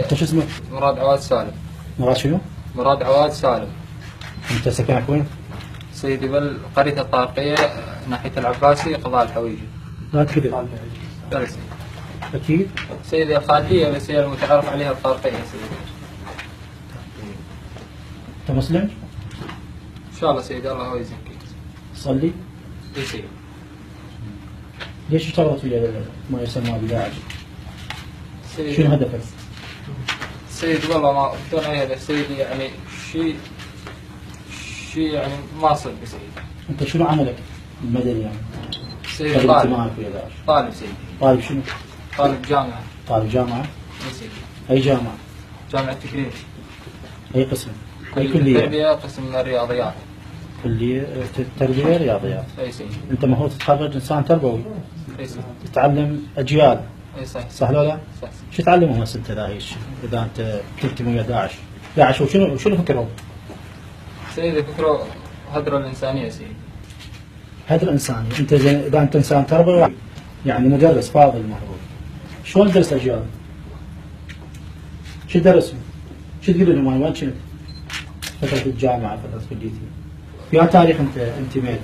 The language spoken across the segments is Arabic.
انت شو اسمك؟ مراد عواد سالم. مراد شنو؟ مراد عواد سالم. انت سكنك وين؟ سيدي بالقرية الطارقية ناحية العباسي قضاء الحويجي. لا تكذب. درسي. اكيد؟ سيدي الخالدية بس هي المتعارف عليها الطارقية سيدي. انت مسلم؟ ان شاء الله سيدي الله هو يزكيك. تصلي؟ اي سيدي. ليش اشتغلت في ما يسمى بداعش؟ سيدي شنو هدفك؟ سيدي والله ما بدون اي هدف سيدي، يعني شيء يعني ما صدق سيدي. انت شنو عملك المدني يعني؟ سيدي طالب. في داعش. طالب سيدي. طالب شنو؟ طالب جامعة. طالب جامعة؟ اي سيدي. اي جامعة؟ جامعة تكرير. اي قسم؟ اي كلية؟ تربية قسم من الرياضيات. كلية تربية رياضيات. اي سيدي. انت المفروض تتخرج انسان تربوي. اي سيدي. تتعلم اجيال. اي صحيح. صح ولا لا؟ صح. شو تعلمهم هسه انت داعش؟ اذا انت تنتمي الى داعش، داعش وشنو فكرهم؟ سيدي فكره هدر الإنسانية سيدي. هدر انساني، انت اذا انت انسان تربوي يعني مدرس فاضل المفروض، شلون تدرس اجيال؟ شو تدرسهم؟ شو تقول لهم انا وين كنت؟ فترة الجامعة، فترة كليتي. في تاريخ انت انتميت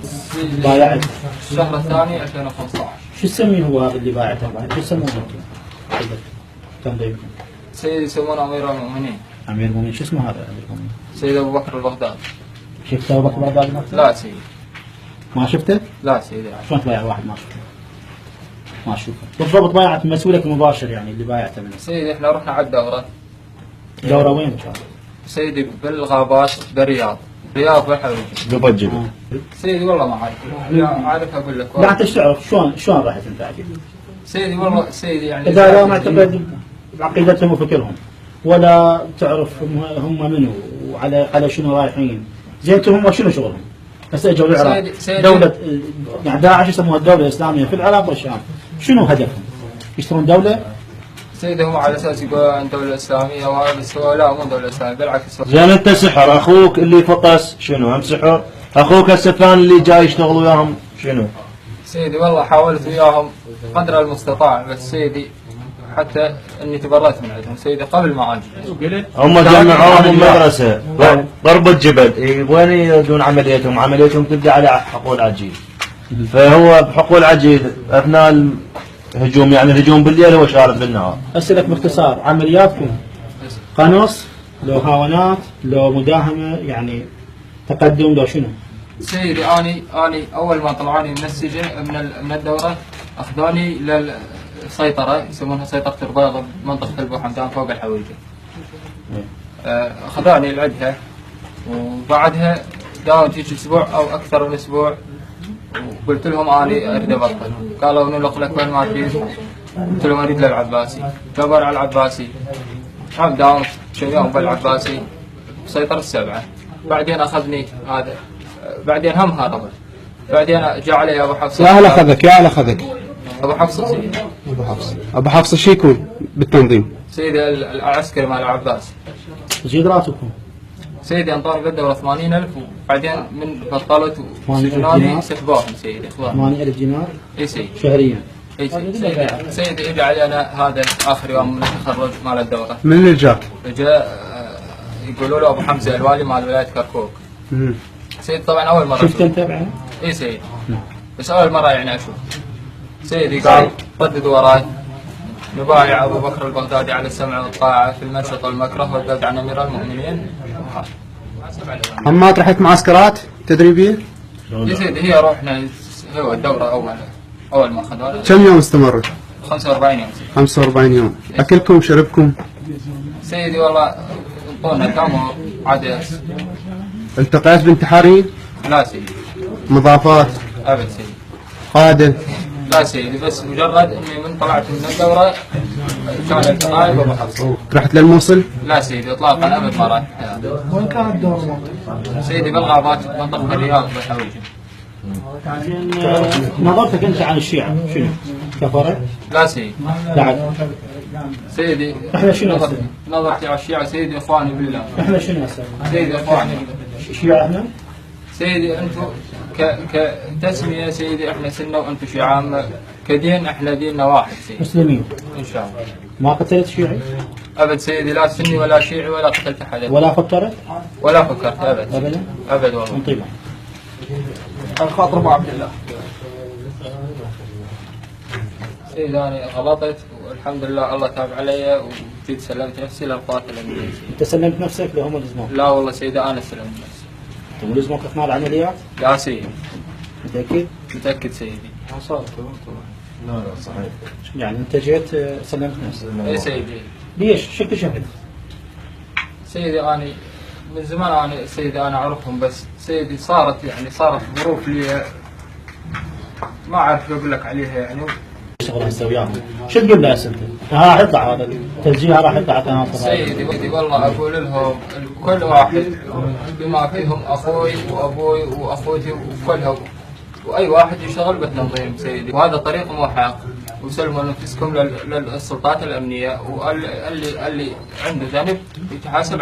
بايعت؟ الشهر الثاني 2015. شو تسميه هو هذا اللي بايعته؟ شو يسمونه انتم؟ تنظيمكم؟ سيدي يسمونه أمير المؤمنين. امير المؤمنين، شو اسمه هذا امير المؤمنين؟ سيد أبو بكر البغدادي. شفته ابو بكر البغدادي نفسه؟ لا سيدي. ما شفته؟ لا سيدي. شلون تبايع واحد ما شفته؟ ما اشوفه. بالضبط بايعت مسؤولك المباشر يعني اللي بايعته منه. سيدي احنا رحنا على الدورة. دورة وين كانت؟ سيدي بالغابات بالرياض. رياض بالحويجي. قبل جبل. سيدي والله ما عارف. عارف اقول لك. لا انت ايش تعرف شلون رحت انت عجيب؟ سيدي والله سيدي يعني اذا لا معتقد بعقيدتهم وفكرهم ولا تعرف هم منو وعلى شنو رايحين، زين هم شنو شغلهم؟ هسه اجوا العراق دولة يعني داعش يسموها الدولة الإسلامية في العراق والشام، شنو هدفهم؟ يشترون دولة؟ سيدي هم على اساس يقولون عن دولة اسلامية وهذا بس هو لا مو دولة اسلامية بالعكس. زين انت سحر، اخوك اللي فطس شنو هم سحر؟ اخوك السفان اللي جاي يشتغل وياهم شنو؟ سيدي والله حاولت وياهم قدر المستطاع بس سيدي حتى اني تبرأت من عندهم سيدي قبل ما اجي. هم جمعوهم مدرسة قرب الجبل، وين يدون عمليتهم؟ عمليتهم تبدا على حقول عجيل. فهو بحقول عجيل اثناء الهجوم، يعني الهجوم بالليل هو شارد بالنهار. اسالك باختصار عملياتكم قنص لو هاونات لو مداهمة يعني تقدم لو شنو؟ سيدي اني اول ما طلعوني من السجن من الدورة اخذوني للسيطرة يسمونها سيطرة البيضة بمنطقة البو حمدان فوق الحويجة. اخذوني لعندها وبعدها داومت هيك اسبوع او اكثر من اسبوع وقلت لهم اني اريد ابطل. قالوا نلق لك وين ما تريد؟ قلت لهم اريد للعباسي. جابوا على العباسي. هم داومت كم يوم بالعباسي سيطرة السبعة. بعدين اخذني هذا بعدين هم هرب. بعدين جاء علي ابو حفص. يا اهل اخذك يا اهل اخذك. ابو حفص سيدي. ابو حفص شو يكون بالتنظيم؟ سيدي العسكري مال العباس. زيد راتبكم؟ سيدي انطوني بالدورة 80,000 وبعدين من بطلت وسجنوني سحبوهم سيدي. 80,000 دينار؟ اي سيدي. شهريا؟ اي سيدي اجى علينا هذا اخر يوم من التخرج مال الدورة. من اللي جاك؟ جاء يقولوا له ابو حمزة الوالي مال ولاية كركوك. سيدي طبعا اول مرة شفت انت بعد؟ اي سيدي. بس اول مرة يعني اشوف. سيدي قال ردد وراي نبايع ابو بكر البغدادي على السمع والطاعة في المنشط والمكره والذب عن امير المؤمنين. همات رحت معسكرات تدريبية؟ يا سيدي هي روحنا هو الدورة اول ما اخذوها. كم يوم استمرت؟ 45 يوم سيدي. 45 يوم. اكلكم شربكم؟ سيدي والله انطونا تمر عدس. التقيت بانتحاريين؟ لا سيدي. مضافات؟ ابد سيدي. قادة؟ لا سيدي بس مجرد اني من طلعت من الدورة كان التقائي بابو حفص. رحت للموصل؟ لا سيدي اطلاقا ابد ما راح. وين كانت الدورة؟ سيدي بالغابات منطقة الرياض بالحويجة. نظرتك انت عن الشيعة شنو؟ كفرت؟ لا سيدي. بعد؟ سيدي احنا شنو هسه؟ نظرتي على الشيعة سيدي اخواني بالله. احنا شنو هسه؟ سيدي اخواني شيعة احنا؟ سيدي انتم كتسمية سيدي احنا سنة وانتم شيعة، كدين احنا ديننا واحد سيدي. مسلمين. ان شاء الله. ما قتلت شيعي؟ ابد سيدي، لا سني ولا شيعي ولا قتلت احد، ولا فكرت؟ ولا فكرت ابد ابدا؟ ابد والله. طيبا. الخاطر ابو عبد الله. سيدي انا غلطت والحمد لله الله تاب علي وجيت سلمت نفسي للقوات الامنيه. انت سلمت نفسك لهم لزموك؟ لا والله سيدي انا سلمت نفسي. انت لزموك اثناء العمليات؟ لا سيدي. متاكد؟ متاكد سيدي. لا لا صحيح. يعني انت جيت سلمت نفسك؟ اي سيدي. ليش؟ شو اكتشفت؟ سيدي أنا من زمان أنا سيدي أنا أعرفهم، بس سيدي صارت ظروف لي ما أعرف أقول لك عليها يعني. شغل هسه وياهم، شو تقول له هسه انت؟ راح يطلع هذا التسجيل راح يطلع على قناه سيدي والله أقول لهم كل واحد بما فيهم أخوي وأبوي وأخوتي وكلهم، وأي واحد يشتغل بالتنظيم سيدي، وهذا طريق مو حق، وسلموا نفسكم للسلطات الأمنية، واللي عنده ذنب يتحاسب.